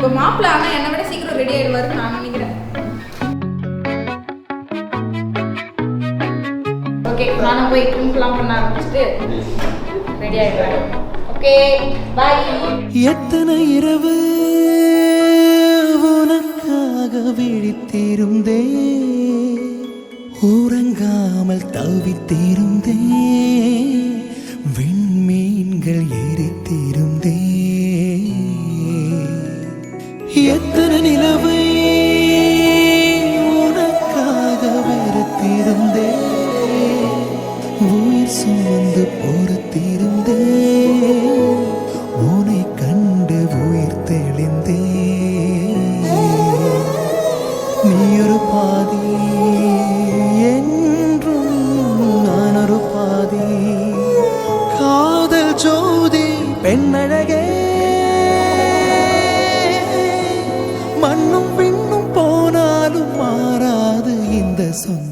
இப்போ மாப்பிள்ள ஆனால் என்னை விட சீக்கிரம் ரெடி ஆகிடுவாருன்னு நான் நினைக்கிறேன். ஓகே, நானும் போய் ட்ரிம்ப்லாம் பண்ண ஆரம்பிச்சுட்டு ரெடி ஆகிடுவேன். ஓகே, பாய். எத்தனை இரவு உனக்காக விழித்திருந்தே, உறங்காமல் தவித்திருந்தே, விண்மீன்கள் எரித்திருந்தே, எத்தனை நிலவை உனக்காக வெறுத்திருந்தே, உயிர் சுமந்து பொறுத்திருந்தே, உன்னை கண்டு உயிர் தெளிந்தே. நீ ஒரு பாதி என்றும் நான் ஒரு பாதி, காதல் ஜோதி பெண்ணழகே, மண்ணும் பின்னும் போனாலும் மாறாது இந்த சொந்த